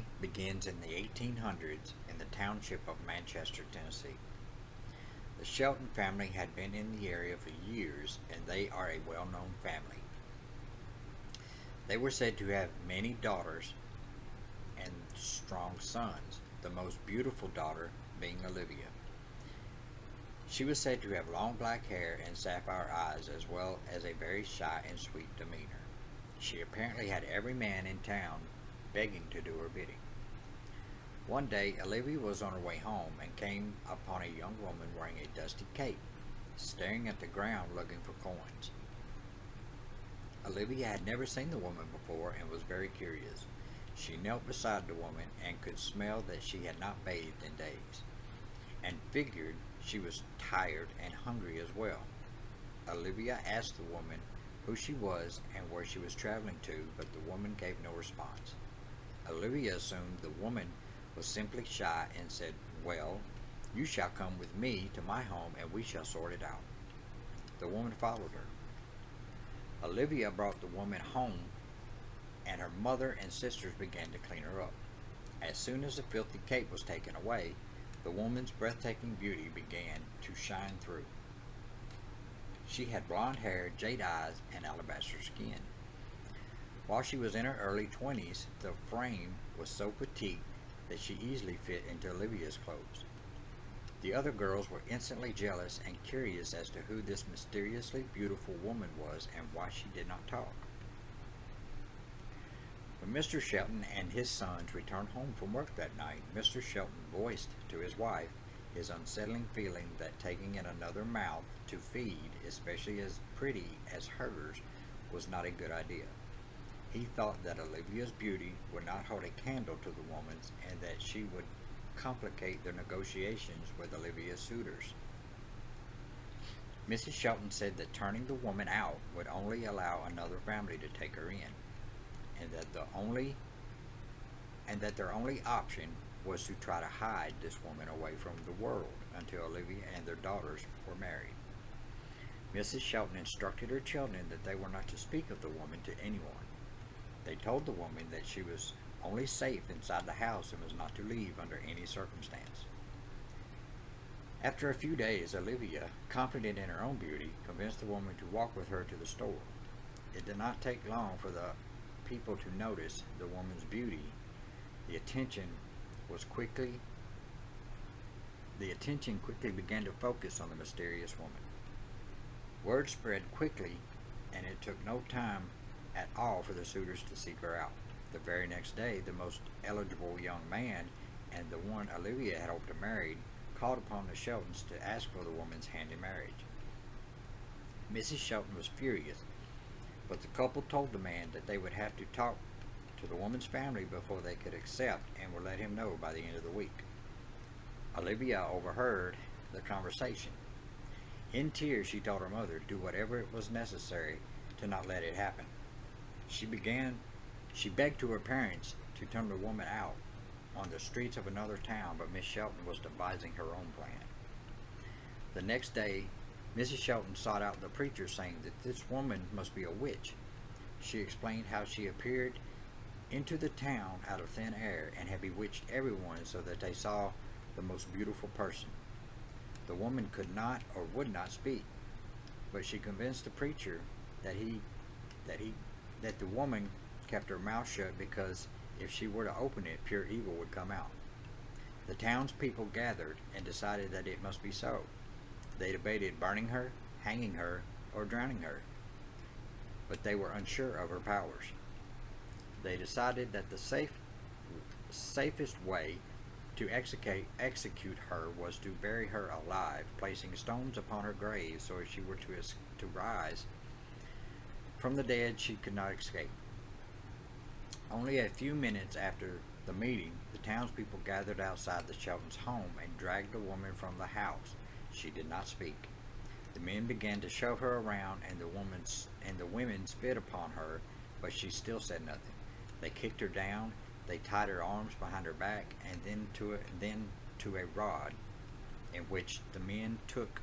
story begins in the 1800s in the township of Manchester, Tennessee. The Shelton family had been in the area for years, and they are a well-known family. They were said to have many daughters and strong sons, the most beautiful daughter being Olivia. She was said to have long black hair and sapphire eyes, as well as a very shy and sweet demeanor. She apparently had every man in town begging to do her bidding. One day, Olivia was on her way home and came upon a young woman wearing a dusty cape, staring at the ground looking for coins. Olivia had never seen the woman before and was very curious. She knelt beside the woman and could smell that she had not bathed in days, and figured she was tired and hungry as well. Olivia asked the woman who she was and where she was traveling to, but the woman gave no response. Olivia assumed the woman was simply shy and said, "Well, you shall come with me to my home and we shall sort it out." The woman followed her. Olivia brought the woman home, and her mother and sisters began to clean her up. As soon as the filthy cape was taken away, the woman's breathtaking beauty began to shine through. She had blonde hair, jade eyes, and alabaster skin. While she was in her early 20s, the frame was so petite that she easily fit into Olivia's clothes. The other girls were instantly jealous and curious as to who this mysteriously beautiful woman was and why she did not talk. When Mr. Shelton and his sons returned home from work that night, Mr. Shelton voiced to his wife his unsettling feeling that taking in another mouth to feed, especially as pretty as hers, was not a good idea. He thought that Olivia's beauty would not hold a candle to the woman's, and that she would complicate their negotiations with Olivia's suitors. Mrs. Shelton said that turning the woman out would only allow another family to take her in, and that their only option was to try to hide this woman away from the world until Olivia and their daughters were married. Mrs. Shelton instructed her children that they were not to speak of the woman to anyone. They told the woman that she was only safe inside the house and was not to leave under any circumstance. After a few days, Olivia, confident in her own beauty, convinced the woman to walk with her to the store. It did not take long for the people to notice the woman's beauty. The attention quickly began to focus on the mysterious woman. Word spread quickly, and it took no time at all for the suitors to seek her out. The very next day, the most eligible young man, and the one Olivia had hoped to marry, called upon the Sheltons to ask for the woman's hand in marriage. Mrs. Shelton was furious, but the couple told the man that they would have to talk to the woman's family before they could accept, and would let him know by the end of the week. Olivia overheard the conversation. In tears, she told her mother to do whatever it was necessary to not let it happen. She begged to her parents to turn the woman out on the streets of another town, but Miss Shelton was devising her own plan. The next day, Mrs. Shelton sought out the preacher, saying that this woman must be a witch. She explained how she appeared into the town out of thin air and had bewitched everyone so that they saw the most beautiful person. The woman could not or would not speak, but she convinced the preacher that the woman kept her mouth shut because if she were to open it, pure evil would come out. The townspeople gathered and decided that it must be so. They debated burning her, hanging her, or drowning her, but they were unsure of her powers. They decided that the safest way to execute her was to bury her alive, placing stones upon her grave so if she were to rise from the dead, she could not escape. Only a few minutes after the meeting, the townspeople gathered outside the Sheltons' home and dragged the woman from the house. She did not speak. The men began to shove her around, and the women spit upon her, but she still said nothing. They kicked her down, they tied her arms behind her back, and then to a rod, in which the men took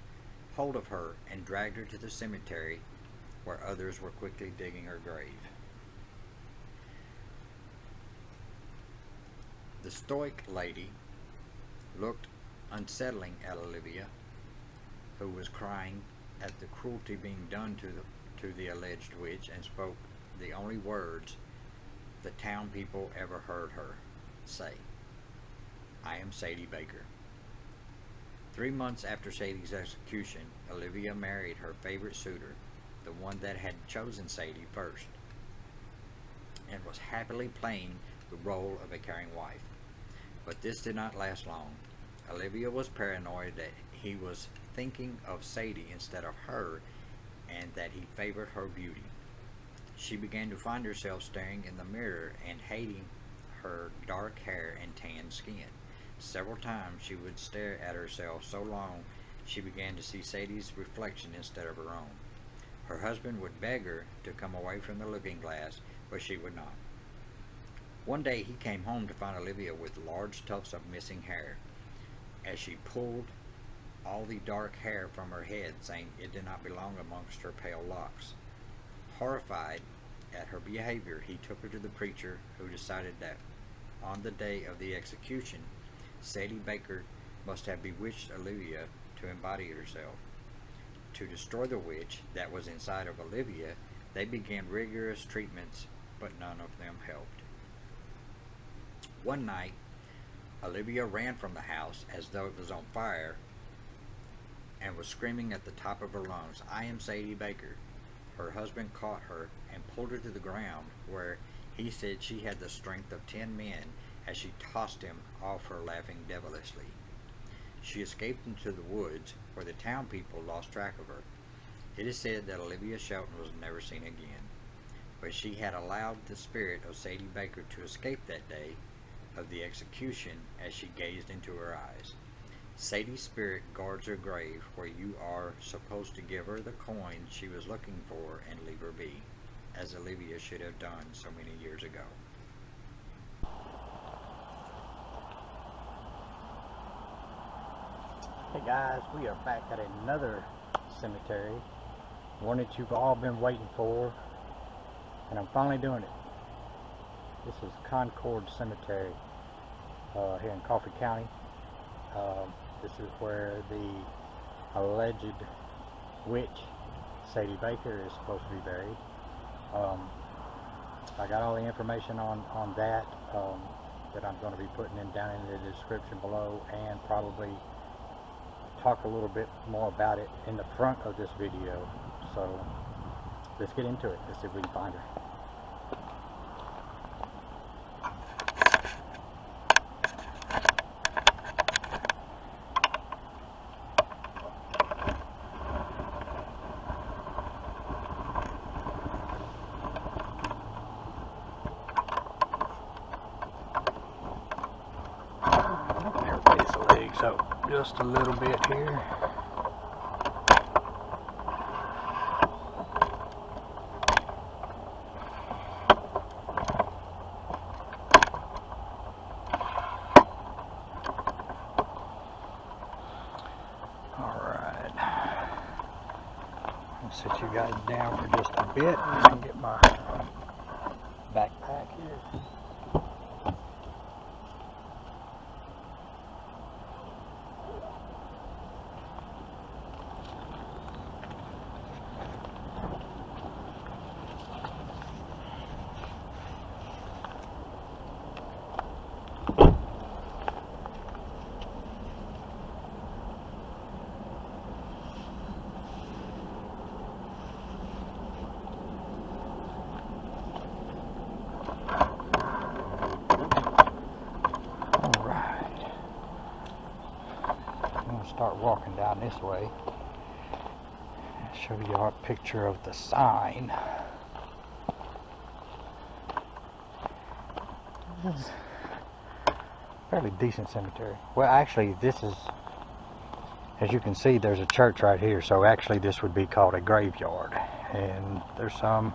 hold of her and dragged her to the cemetery, where others were quickly digging her grave. The stoic lady looked unsettling at Olivia, who was crying at the cruelty being done to the alleged witch, and spoke the only words the town people ever heard her say. "I am Sadie Baker." 3 months after Sadie's execution, Olivia married her favorite suitor, the one that had chosen Sadie first, and was happily playing the role of a caring wife. But this did not last long. Olivia was paranoid that he was thinking of Sadie instead of her, and that he favored her beauty. She began to find herself staring in the mirror and hating her dark hair and tan skin. Several times she would stare at herself so long she began to see Sadie's reflection instead of her own. Her husband would beg her to come away from the looking glass, but she would not. One day he came home to find Olivia with large tufts of missing hair, as she pulled all the dark hair from her head, saying it did not belong amongst her pale locks. Horrified at her behavior, he took her to the preacher, who decided that on the day of the execution, Sadie Baker must have bewitched Olivia to embody herself. To destroy the witch that was inside of Olivia, they began rigorous treatments, but none of them helped. One night, Olivia ran from the house as though it was on fire and was screaming at the top of her lungs, "I am Sadie Baker." Her husband caught her and pulled her to the ground, where he said she had the strength of 10 men, as she tossed him off her, laughing devilishly. She escaped into the woods, where the town people lost track of her. It is said that Olivia Shelton was never seen again, but she had allowed the spirit of Sadie Baker to escape that day of the execution as she gazed into her eyes. Sadie's spirit guards her grave, where you are supposed to give her the coin she was looking for and leave her be, as Olivia should have done so many years ago. Hey guys, we are back at another cemetery, one that you've all been waiting for, and I'm finally doing it. This is Concord Cemetery here in Coffee County. This is where the alleged witch, Sadie Baker, is supposed to be buried. I got all the information on that that I'm going to be putting down in the description below, and probably talk a little bit more about it in the front of this video. So let's get into it. Let's see if we can find her. Everybody's legs up just a little bit here. Alright, I'll sit you guys down for just a bit and get my backpack here. Start walking down this way. I'll show you a picture of the sign. This is a fairly decent cemetery. Well, actually, this is, as you can see, there's a church right here, so actually this would be called a graveyard, and there's some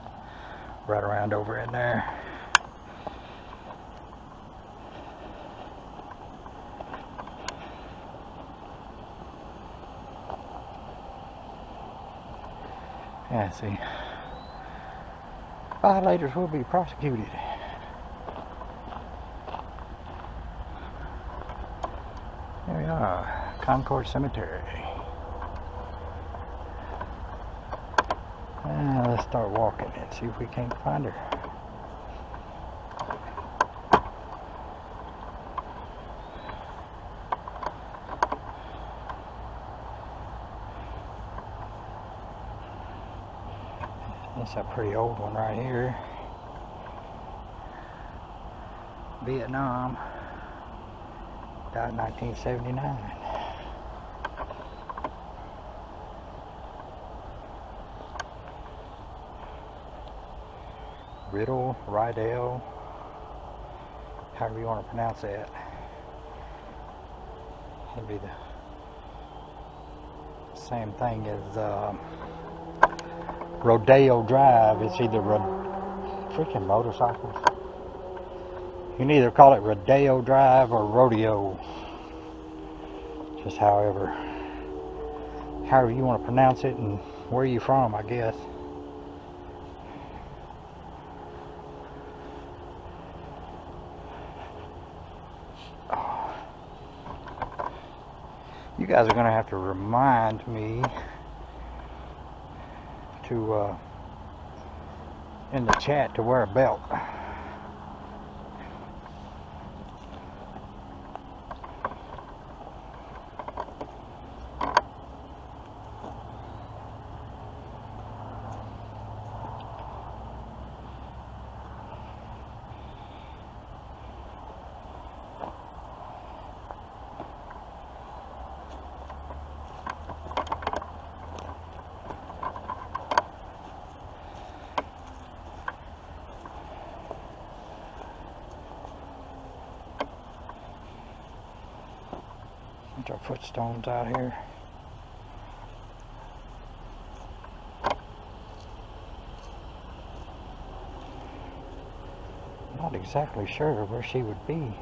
right around over in there. Yeah, see, violators will be prosecuted. Here we are, Concord Cemetery. Let's start walking and see if we can't find her. That's a pretty old one right here. Vietnam. Died in 1979. Riddle, Rydell, however you want to pronounce that. It'd be the same thing as Rodeo Drive. It's either freaking motorcycles. You can either call it Rodeo Drive or Rodeo. Just however you want to pronounce it and where you from, I guess. You guys are going to have to remind me to in the chat to wear a belt. Bunch of footstones out here. Not exactly sure where she would be.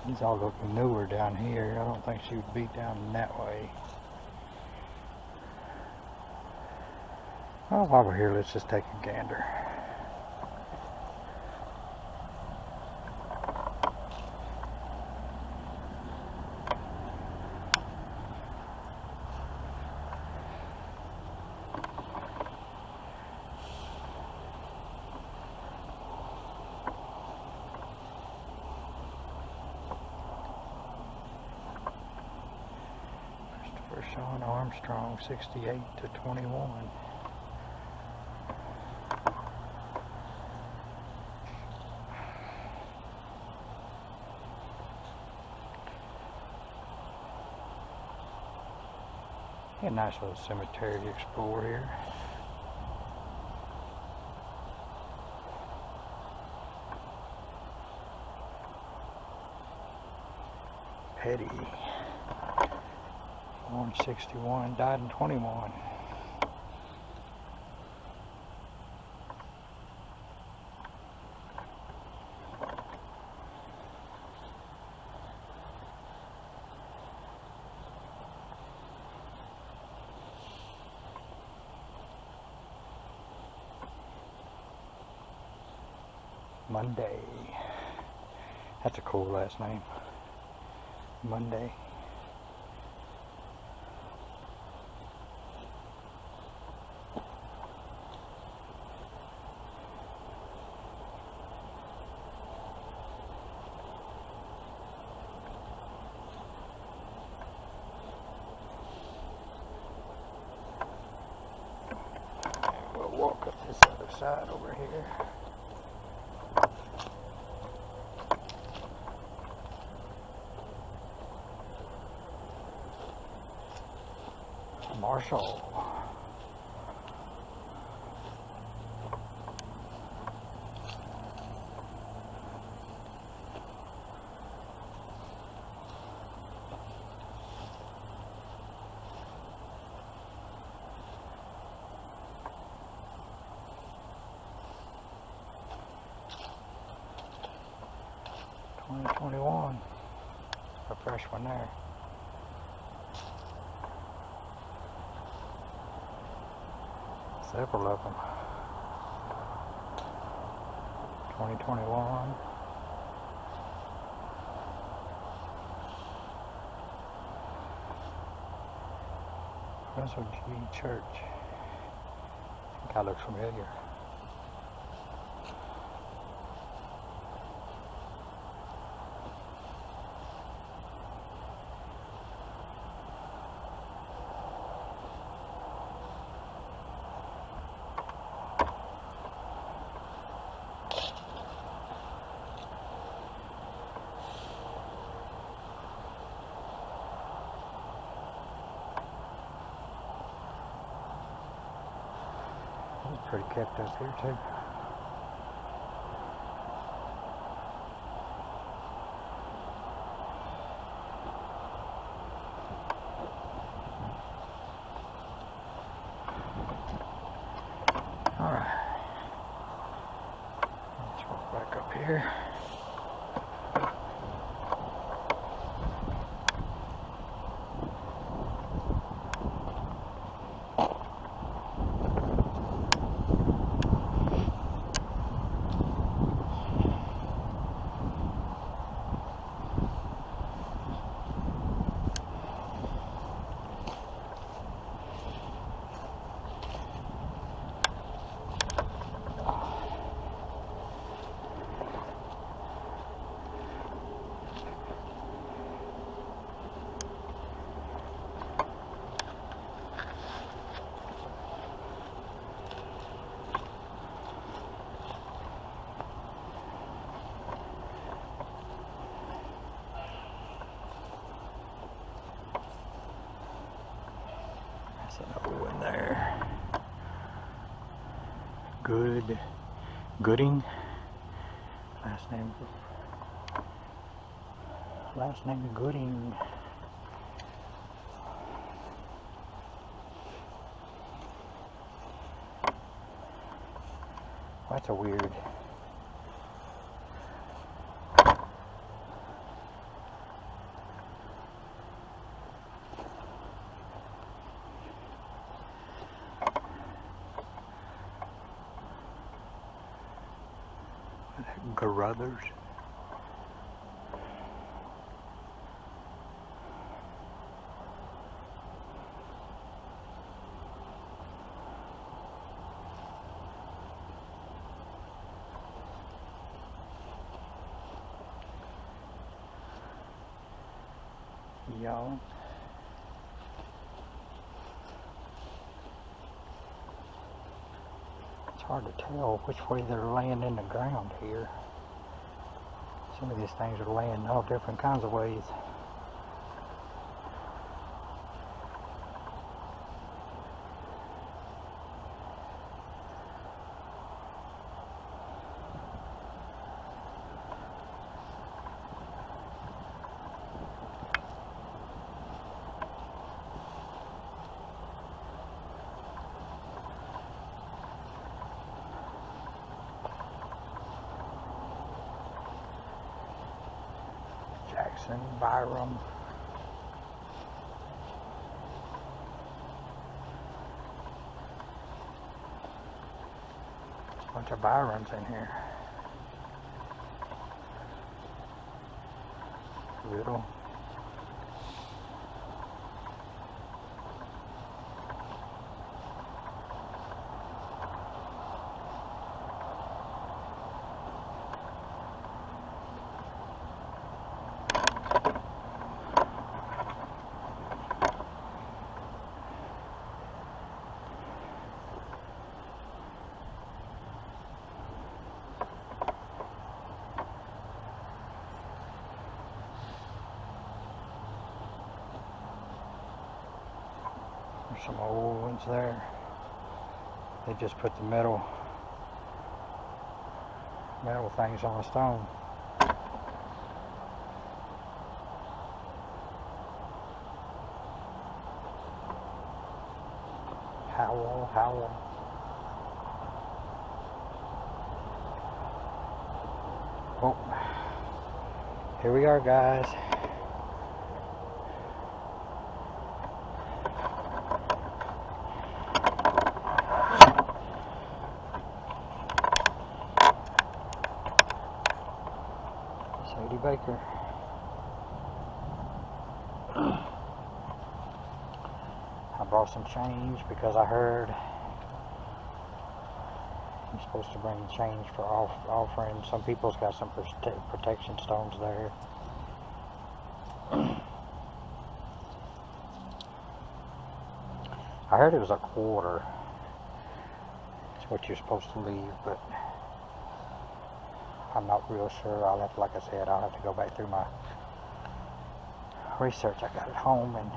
These all look newer down here. I don't think she would be down that way. Well, while we're here, let's just take a gander. Sean Armstrong, 68 to 21. A nice little cemetery to explore here. Petty. Born 61, died in 21. Monday. That's a cool last name. Monday. Walk up this other side over here. Marshall. '21. A fresh one there. Several of them. 2021. Russell G. Church. I think I look familiar. It's pretty kept up here too. Alright. Let's walk back up here. That's an old one there. Gooding. Last name Gooding. That's a weird. Carruthers. Y'all. It's hard to tell which way they're laying in the ground here. Some of these things are laying all different kinds of ways. Jackson, Byram. Bunch of Byrams in here. Little. There's some old ones there. They just put the metal things on the stone. Howell. Oh, here we are, guys. Baker. I brought some change because I heard I'm supposed to bring change for offering. Some people's got some protection stones there. I heard it was a quarter. It's what you're supposed to leave, but I'm not real sure. I'll have to, like I said, I'll have to go back through my research I got at home and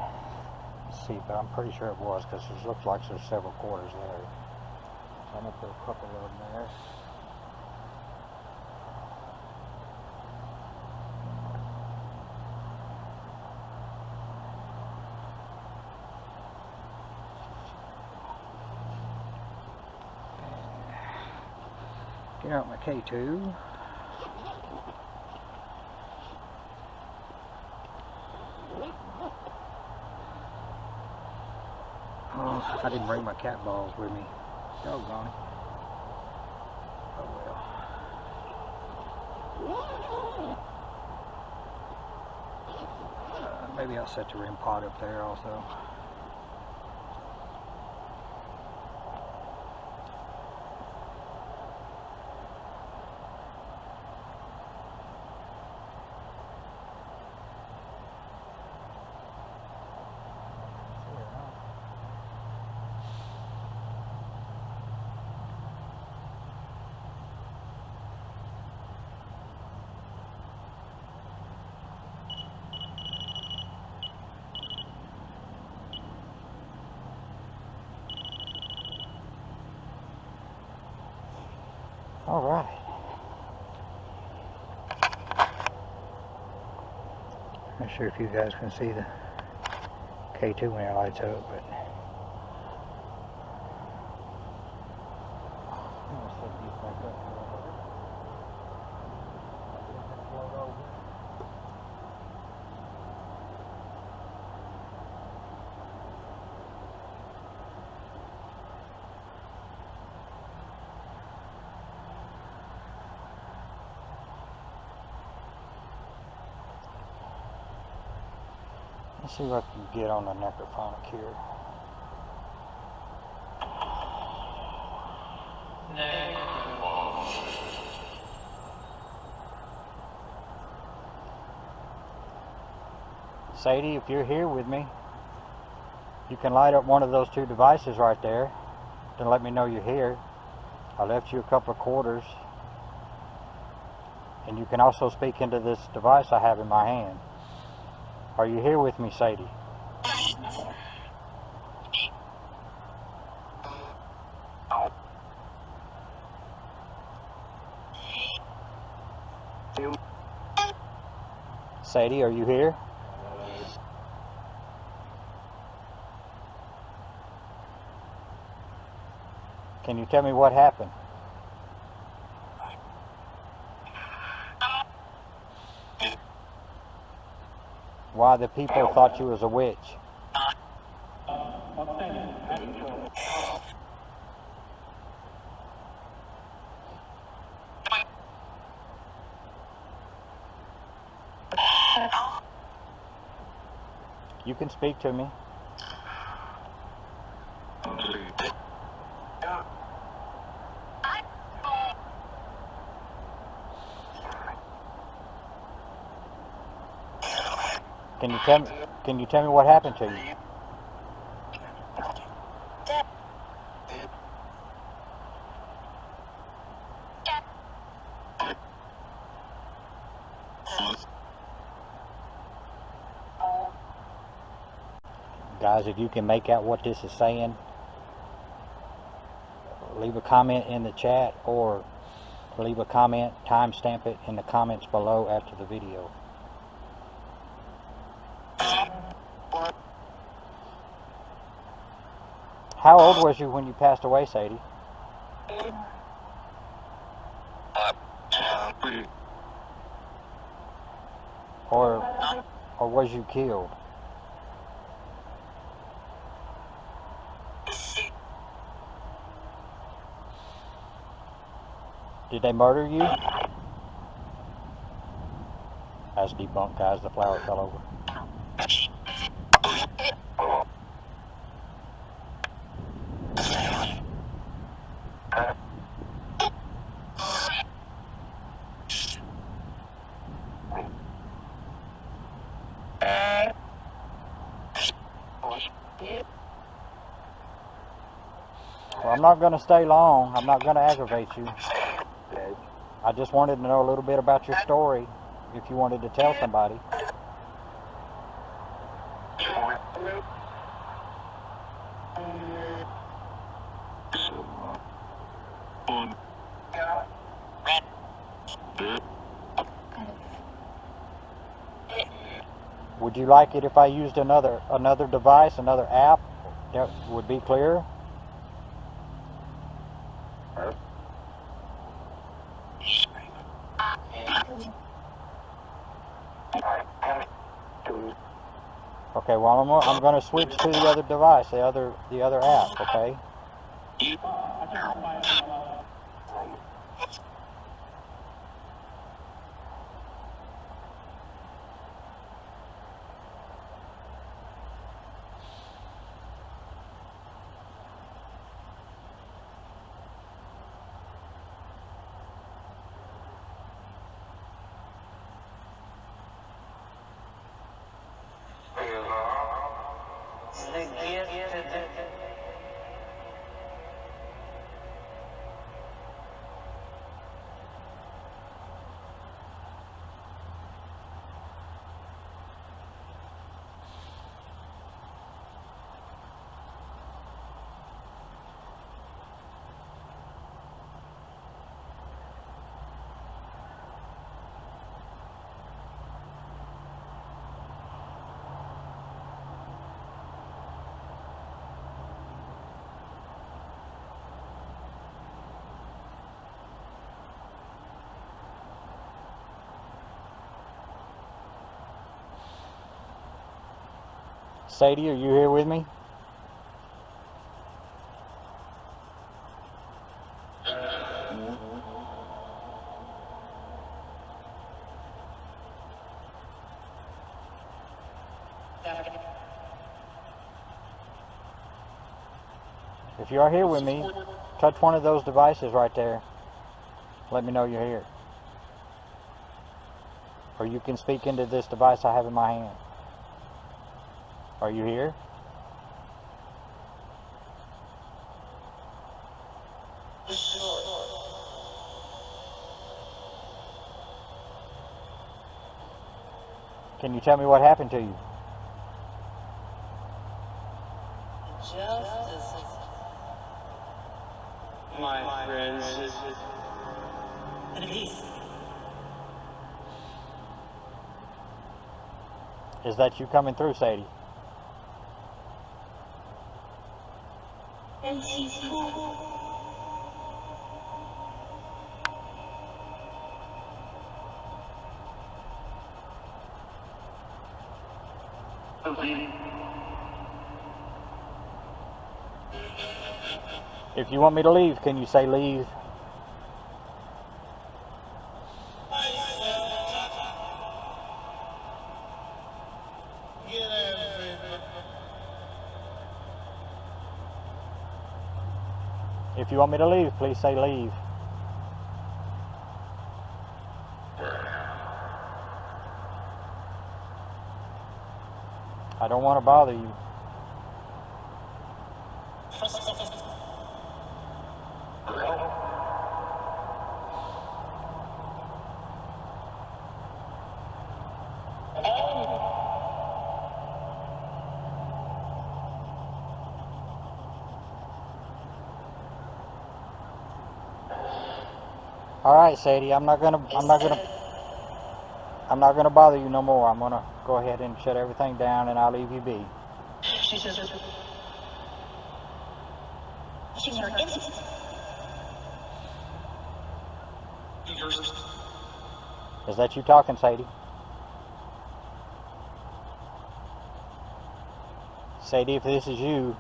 see, but I'm pretty sure it was, because it looks like there's several quarters there. So I'm going to put a couple of them there. Get out my K2. Oh, I didn't bring my cat balls with me. Doggone it. Oh well. Maybe I'll set the rim pot up there also. All right. Not sure if you guys can see the K2 when it lights up, but I'm gonna set these back up. Let's see what I can get on the necrophonic here. Sadie, if you're here with me, you can light up one of those two devices right there to let me know you're here. I left you a couple of quarters. And you can also speak into this device I have in my hand. Are you here with me, Sadie? Sadie, are you here? Can you tell me what happened? Why the people thought you was a witch? You can speak to me. Can you tell me what happened to you? Guys, if you can make out what this is saying, leave a comment in the chat or leave a comment, timestamp it in the comments below after the video. How old was you when you passed away, Sadie? Or was you killed? Did they murder you? That's debunked, guys. The flower fell over. Well, I'm not going to stay long. I'm not going to aggravate you. I just wanted to know a little bit about your story, if you wanted to tell somebody. Would you like it if I used another device, another app that would be clearer? Okay, well I'm going to switch to the other device, the other app, okay? Sadie, are you here with me? If you are here with me, touch one of those devices right there. Let me know you're here. Or you can speak into this device I have in my hand. Are you here? Can you tell me what happened to you? Justice, my friends. Is that you coming through, Sadie? If you want me to leave, can you say leave? If you want me to leave, please say leave. I don't want to bother you. All right, Sadie, I'm not gonna bother you no more. I'm gonna go ahead and shut everything down, and I'll leave you be. Is that you talking, Sadie? Sadie, if this is you,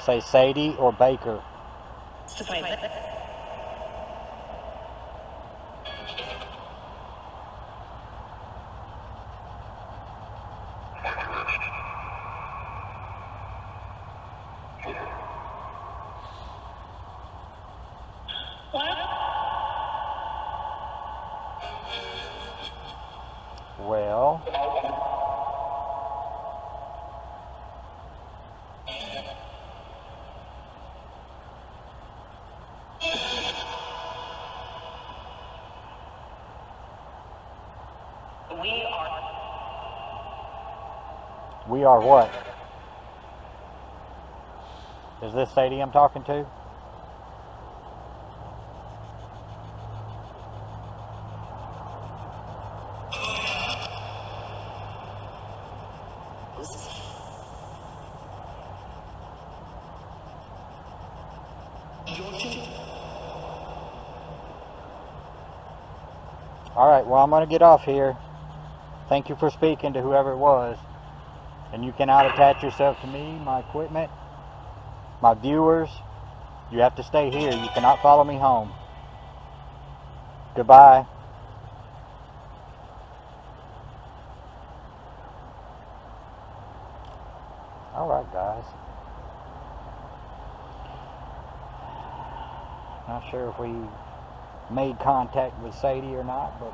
say Sadie or Baker. Well, we are what? Is this Sadie I'm talking to? Alright, well, I'm going to get off here. Thank you for speaking to whoever it was. And you cannot attach yourself to me, my equipment, my viewers. You have to stay here. You cannot follow me home. Goodbye. Alright, guys. Not sure if we made contact with Sadie or not, but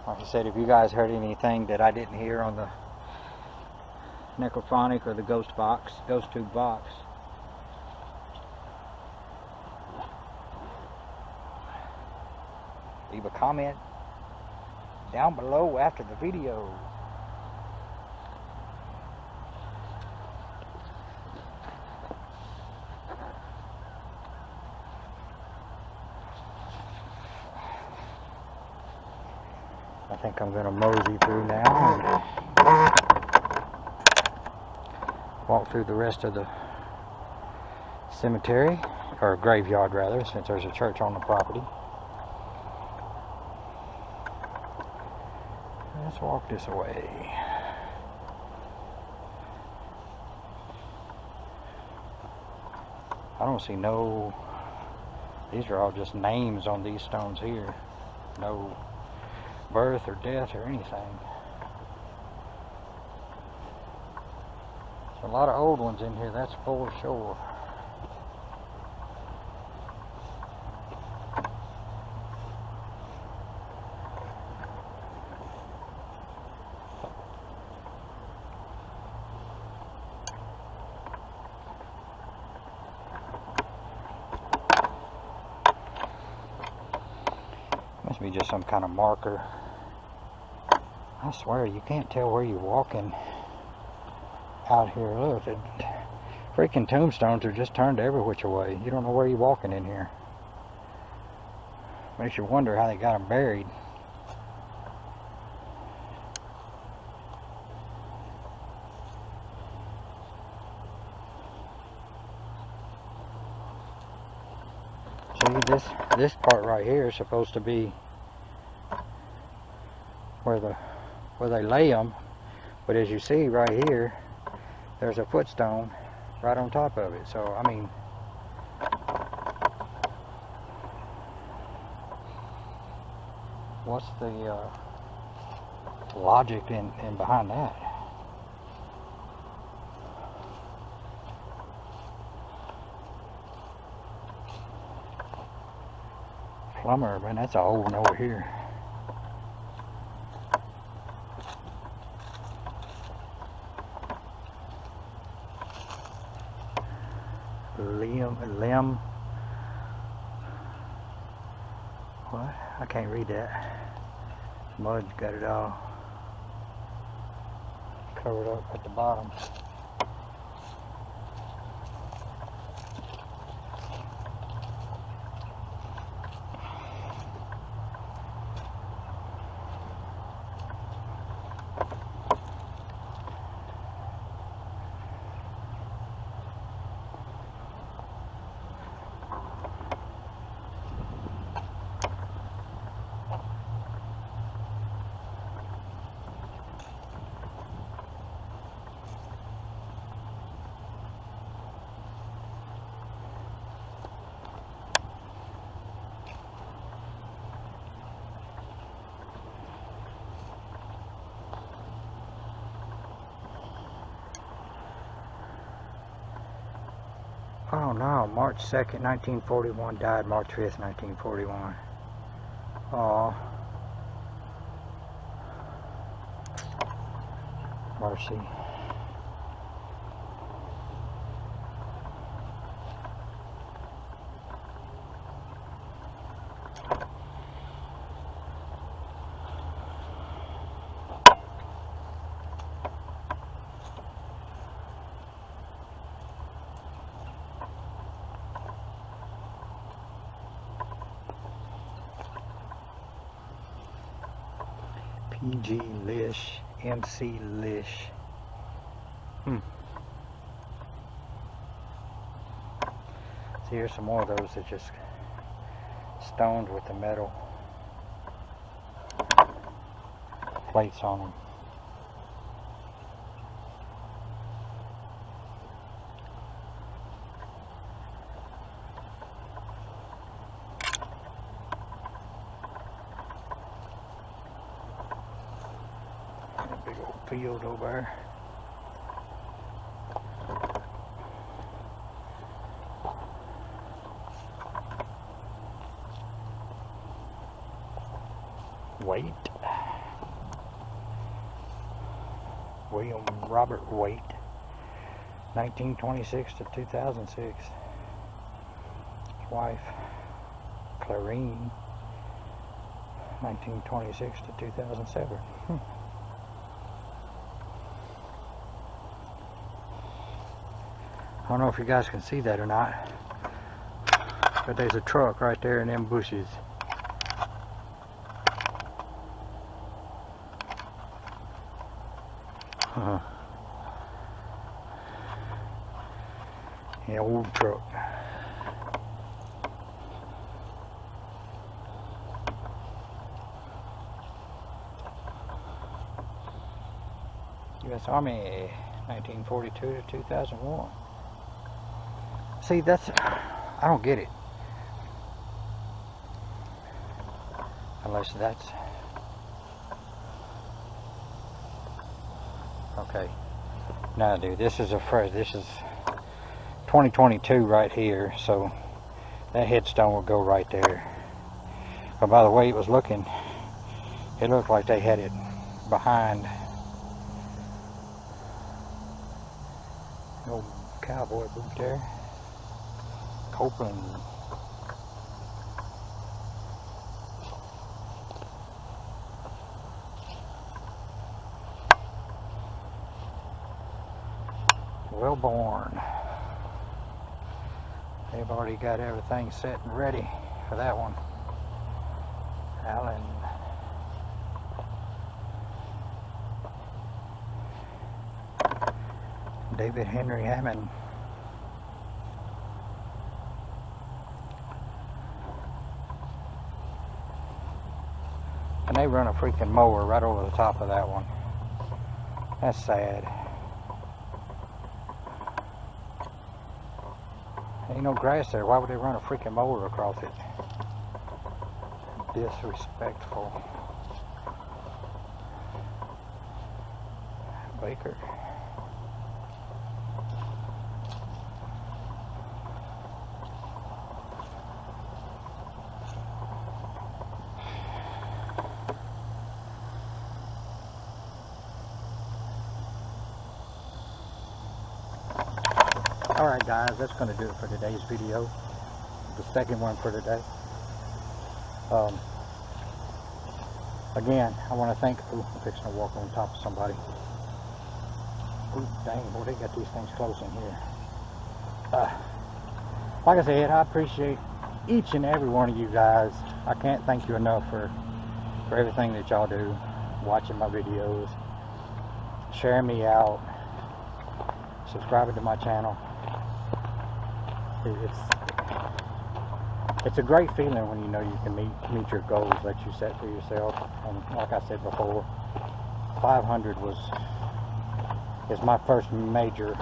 like I said, if you guys heard anything that I didn't hear on the necrophonic or the ghost tube box, leave a comment down below after the video. I think I'm going to mosey through now and walk through the rest of the cemetery, or graveyard rather, since there's a church on the property. Let's walk this way. I don't see no, these are all just names on these stones here. No birth or death or anything. There's a lot of old ones in here, that's for sure. Must be just some kind of marker. I swear you can't tell where you're walking out here. Look, the freaking tombstones are just turned every which way. You don't know where you're walking in here. Makes you wonder how they got them buried. See, this part right here is supposed to be where they lay them, but as you see right here, there's a footstone right on top of it. So I mean, what's the logic in behind that? Plumber, man, that's a old one over here. Limb. What? I can't read that. Mud's got it all covered up at the bottom. Oh no, March 2nd, 1941, died March 5th, 1941. Oh, mercy. PG Lish, MC Lish. So here's some more of those that just stoned with the metal plates on them. A big old field over there. Waite. William Robert Waite, 1926 to 2006. His wife, Clarine, 1926 to 2007. I don't know if you guys can see that or not, but there's a truck right there in them bushes. Yeah, old truck. U.S. Army, 1942 to 2001. See, that's, I don't get it. Unless that's, okay. No, dude, this is this is 2022 right here, so that headstone will go right there. But by the way it was looking, it looked like they had it behind the old cowboy boot there. Copeland. Wellborn. They've already got everything set and ready for that one. Allen. David Henry Hammond. And they run a freaking mower right over the top of that one. That's sad. Ain't no grass there. Why would they run a freaking mower across it? Disrespectful. Baker. Alright guys, that's going to do it for today's video. The second one for today. Again, I want to thank, I'm fixing to walk on top of somebody. Ooh, dang, boy, they got these things close in here. Like I said, I appreciate each and every one of you guys. I can't thank you enough for everything that y'all do. Watching my videos, sharing me out, subscribing to my channel. It's a great feeling when you know you can meet your goals that you set for yourself. And like I said before, 500 is my first major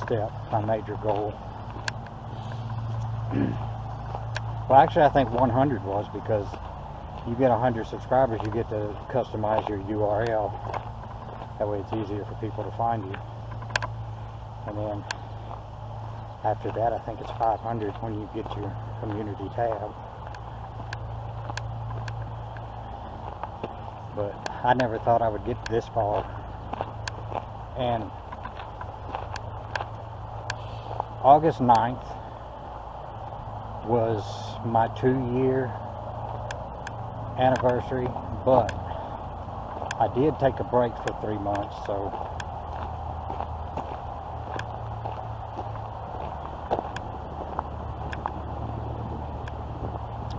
step, my major goal. Well, actually, I think 100 was, because you get 100 subscribers, you get to customize your URL. That way, it's easier for people to find you. And then After that, I think it's 500 when you get your community tab. But I never thought I would get this far. And August 9th was my 2-year anniversary, but I did take a break for 3 months, so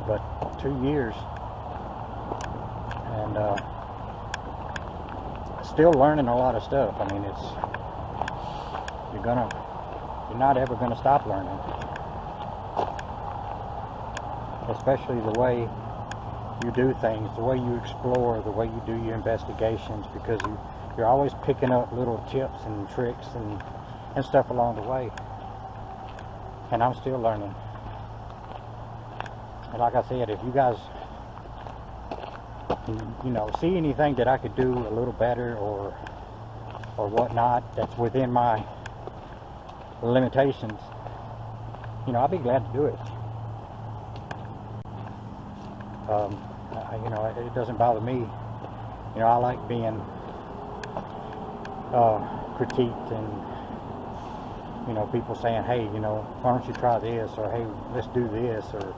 but 2 years, and still learning a lot of stuff. I mean, you're not ever gonna stop learning, especially the way you do things, the way you explore, the way you do your investigations, because you're always picking up little tips and tricks and stuff along the way. And I'm still learning. And like I said, if you guys, you know, see anything that I could do a little better or whatnot that's within my limitations, you know, I'll be glad to do it. You know, it doesn't bother me. You know, I like being critiqued, and you know, people saying, hey, you know, why don't you try this, or hey, let's do this, or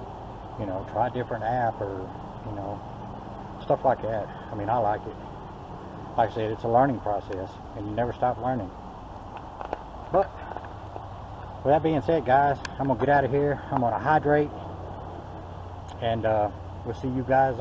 you know, try a different app, or you know, stuff like that. I mean, I like it. Like I said, it's a learning process, and you never stop learning. But with that being said, guys, I'm gonna get out of here. I'm gonna hydrate, and we'll see you guys